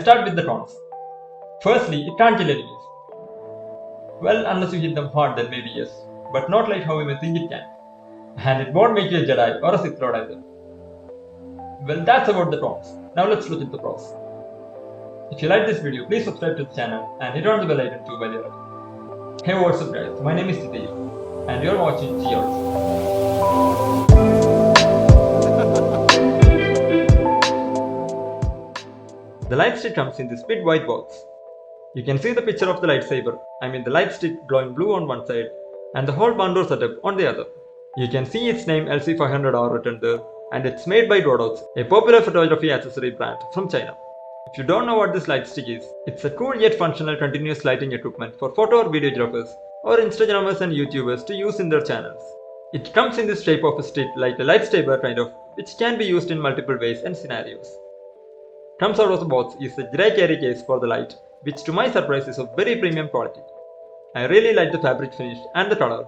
Let's start with the taunts. Firstly, it can't kill enemies. Well, unless you hit them hard, then maybe yes, but not like how you may think it can. And it won't make you a Jedi or a Sith Lord either. Well, that's about the taunts. Now let's look at the pros. If you like this video, please subscribe to the channel and hit on the bell icon too by the right. Hey, what's up guys, my name is Steve and you're watching JIOLOJI. The light stick comes in this big white box. You can see the picture of the lightsaber, the light stick glowing blue on one side and the whole barn door setup on the other. You can see its name LC500R written there, and it's made by Godox, a popular photography accessory brand from China. If you don't know what this light stick is, it's a cool yet functional continuous lighting equipment for photo or videographers or Instagrammers and YouTubers to use in their channels. It comes in the shape of a stick like a lightsaber kind of, which can be used in multiple ways and scenarios. Comes out of the box is a dry carry case for the light, which to my surprise is of very premium quality. I really like the fabric finish and the color.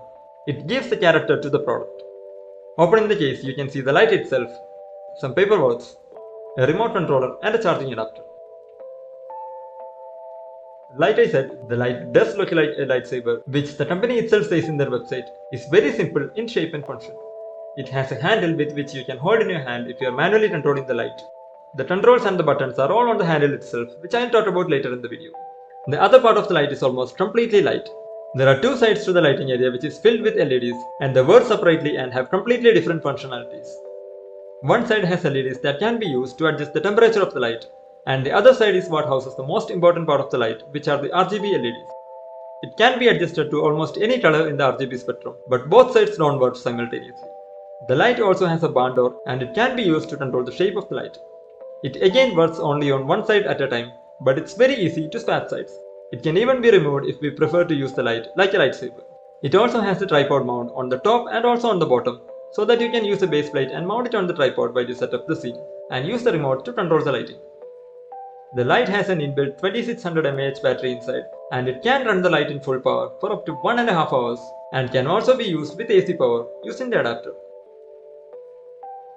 It gives the character to the product. Opening the case, you can see the light itself, some paperwork, a remote controller and a charging adapter. Like I said, the light does look like a lightsaber, which the company itself says in their website is very simple in shape and function. It has a handle with which you can hold in your hand if you are manually controlling the light. The controls and the buttons are all on the handle itself, which I will talk about later in the video. The other part of the light is almost completely light. There are two sides to the lighting area which is filled with LEDs, and they work separately and have completely different functionalities. One side has LEDs that can be used to adjust the temperature of the light, and the other side is what houses the most important part of the light, which are the RGB LEDs. It can be adjusted to almost any color in the RGB spectrum, but both sides don't work simultaneously. The light also has a barn door, and it can be used to control the shape of the light. It again works only on one side at a time, but it's very easy to swap sides. It can even be removed if we prefer to use the light like a lightsaber. It also has a tripod mount on the top and also on the bottom, so that you can use a base plate and mount it on the tripod while you set up the scene, and use the remote to control the lighting. The light has an inbuilt 2600 mAh battery inside, and it can run the light in full power for up to 1.5 hours, and can also be used with AC power using the adapter.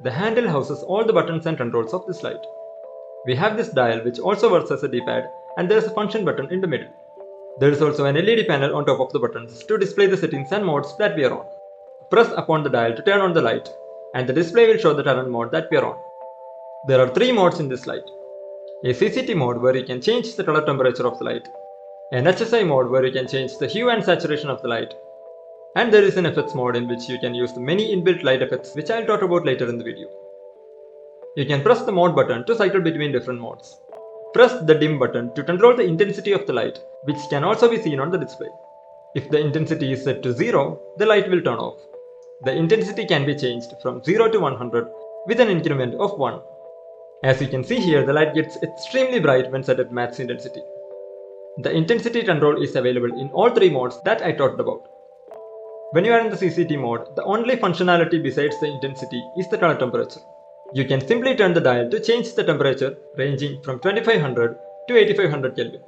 The handle houses all the buttons and controls of this light. We have this dial which also works as a D-pad, and there is a function button in the middle. There is also an LED panel on top of the buttons to display the settings and modes that we are on. Press upon the dial to turn on the light, and the display will show the current mode that we are on. There are three modes in this light. A CCT mode where you can change the color temperature of the light, an HSI mode where you can change the hue and saturation of the light, and there is an effects mode in which you can use the many inbuilt light effects which I will talk about later in the video. You can press the mode button to cycle between different modes. Press the dim button to control the intensity of the light, which can also be seen on the display. If the intensity is set to 0, the light will turn off. The intensity can be changed from 0 to 100 with an increment of 1. As you can see here, the light gets extremely bright when set at max intensity. The intensity control is available in all three modes that I talked about. When you are in the CCT mode, the only functionality besides the intensity is the color temperature. You can simply turn the dial to change the temperature ranging from 2500 to 8500 Kelvin.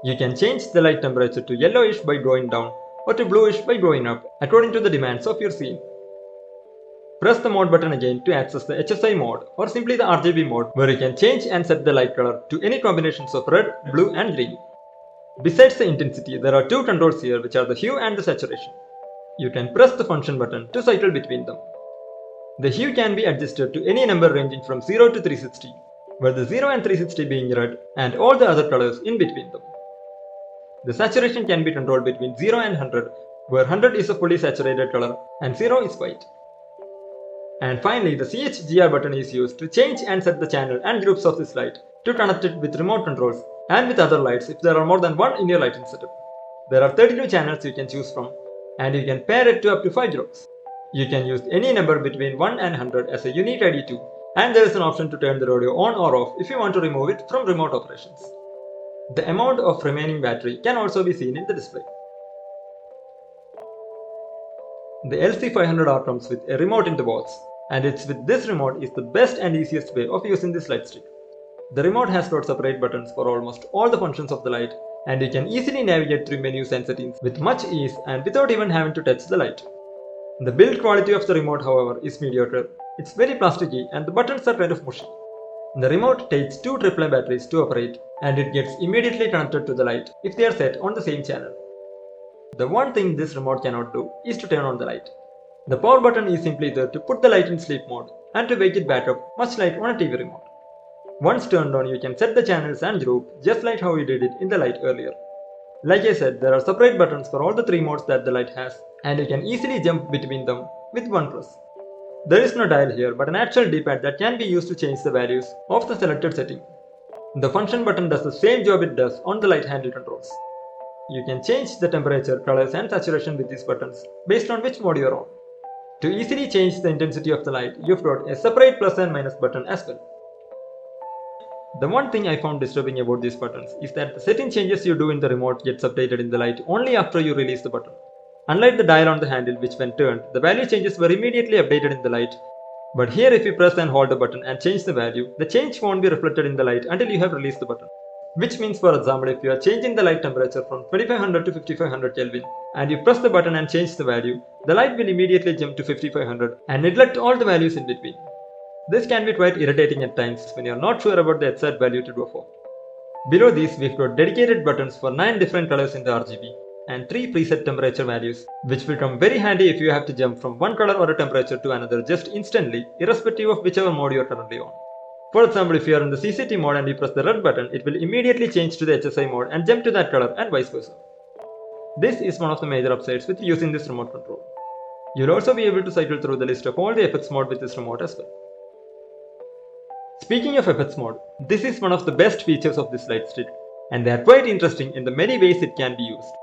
You can change the light temperature to yellowish by going down or to bluish by going up according to the demands of your scene. Press the mode button again to access the HSI mode or simply the RGB mode where you can change and set the light color to any combinations of red, blue and green. Besides the intensity, there are two controls here which are the hue and the saturation. You can press the function button to cycle between them. The hue can be adjusted to any number ranging from 0 to 360, where the 0 and 360 being red and all the other colors in between them. The saturation can be controlled between 0 and 100, where 100 is a fully saturated color and 0 is white. And finally, the CHGR button is used to change and set the channel and groups of this light to connect it with remote controls and with other lights if there are more than one in your lighting setup. There are 32 channels you can choose from, and you can pair it to up to 5 groups. You can use any number between 1 and 100 as a unique ID too, and there is an option to turn the radio on or off if you want to remove it from remote operations. The amount of remaining battery can also be seen in the display. The LC500R comes with a remote in the box, and it's with this remote is the best and easiest way of using this light stick. The remote has got separate buttons for almost all the functions of the light, and you can easily navigate through menus and settings with much ease and without even having to touch the light. The build quality of the remote, however, is mediocre. It's very plasticky and the buttons are kind of mushy. The remote takes two AAA batteries to operate, and it gets immediately connected to the light if they are set on the same channel. The one thing this remote cannot do is to turn on the light. The power button is simply there to put the light in sleep mode and to wake it back up, much like on a TV remote. Once turned on, you can set the channels and group just like how we did it in the light earlier. Like I said, there are separate buttons for all the three modes that the light has, and you can easily jump between them with one press. There is no dial here, but an actual D-pad that can be used to change the values of the selected setting. The function button does the same job it does on the light handle controls. You can change the temperature, colors and saturation with these buttons based on which mode you are on. To easily change the intensity of the light, you've got a separate plus and minus button as well. The one thing I found disturbing about these buttons is that the setting changes you do in the remote gets updated in the light only after you release the button. Unlike the dial on the handle, which when turned, the value changes were immediately updated in the light. But here if you press and hold the button and change the value, the change won't be reflected in the light until you have released the button. Which means, for example, if you are changing the light temperature from 2500 to 5500 Kelvin and you press the button and change the value, the light will immediately jump to 5500 and neglect all the values in between. This can be quite irritating at times when you are not sure about the exact value to go for. Below these, we've got dedicated buttons for 9 different colors in the RGB and 3 preset temperature values, which will come very handy if you have to jump from one color or a temperature to another just instantly, irrespective of whichever mode you are currently on. For example, if you are in the CCT mode and you press the red button, it will immediately change to the HSI mode and jump to that color and vice versa. This is one of the major upsides with using this remote control. You'll also be able to cycle through the list of all the effects mode with this remote as well. Speaking of effects mode, this is one of the best features of this light stick, and they are quite interesting in the many ways it can be used.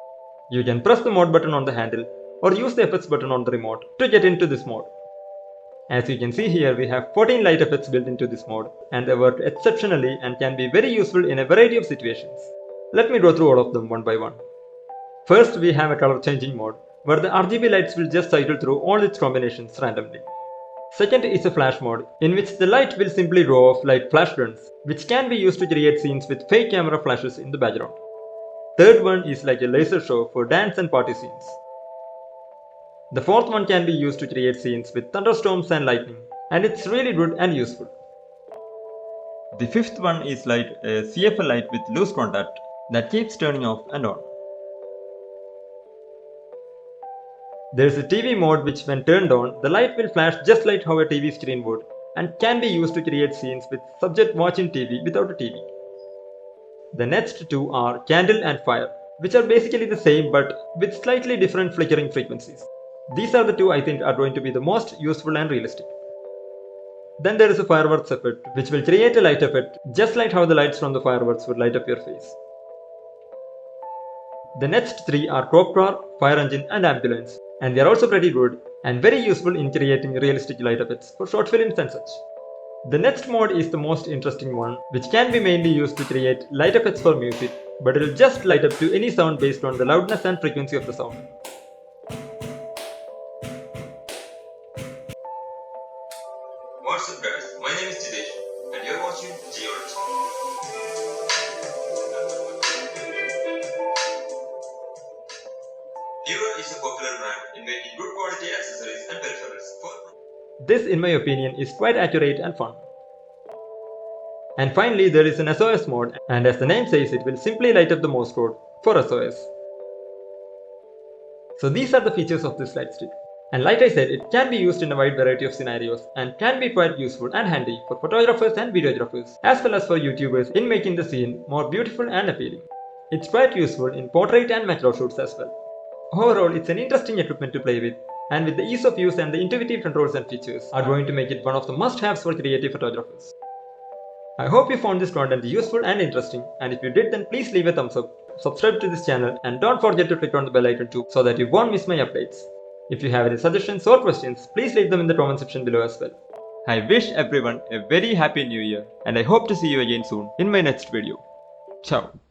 You can press the mode button on the handle or use the effects button on the remote to get into this mode. As you can see here, we have 14 light effects built into this mode, and they work exceptionally and can be very useful in a variety of situations. Let me go through all of them one by one. First, we have a color changing mode, where the RGB lights will just cycle through all its combinations randomly. Second is a flash mode, in which the light will simply go off like flash guns, which can be used to create scenes with fake camera flashes in the background. Third one is like a laser show for dance and party scenes. The fourth one can be used to create scenes with thunderstorms and lightning, and it's really good and useful. The fifth one is like a CFL light with loose contact that keeps turning off and on. There is a TV mode which when turned on, the light will flash just like how a TV screen would, and can be used to create scenes with subject watching TV without a TV. The next two are candle and fire, which are basically the same but with slightly different flickering frequencies. These are the two I think are going to be the most useful and realistic. Then there is a fireworks effect, which will create a light effect just like how the lights from the fireworks would light up your face. The next three are cop car, fire engine and ambulance, and they are also pretty good and very useful in creating realistic light effects for short films and such. The next mode is the most interesting one, which can be mainly used to create light effects for music, but it will just light up to any sound based on the loudness and frequency of the sound. What's up guys, my name is Jidesh and you're watching JIOLOJI. Hero is a popular brand in making good quality accessories and peripherals for... This in my opinion is quite accurate and fun. And finally there is an SOS mode, and as the name says, it will simply light up the Morse code for SOS. So these are the features of this light stick. And like I said, it can be used in a wide variety of scenarios and can be quite useful and handy for photographers and videographers as well as for YouTubers in making the scene more beautiful and appealing. It's quite useful in portrait and macro shoots as well. Overall, it's an interesting equipment to play with, and with the ease of use and the intuitive controls and features are going to make it one of the must-haves for creative photographers. I hope you found this content useful and interesting, and if you did, then please leave a thumbs up, subscribe to this channel and don't forget to click on the bell icon too so that you won't miss my updates. If you have any suggestions or questions, please leave them in the comment section below as well. I wish everyone a very happy new year, and I hope to see you again soon in my next video. Ciao.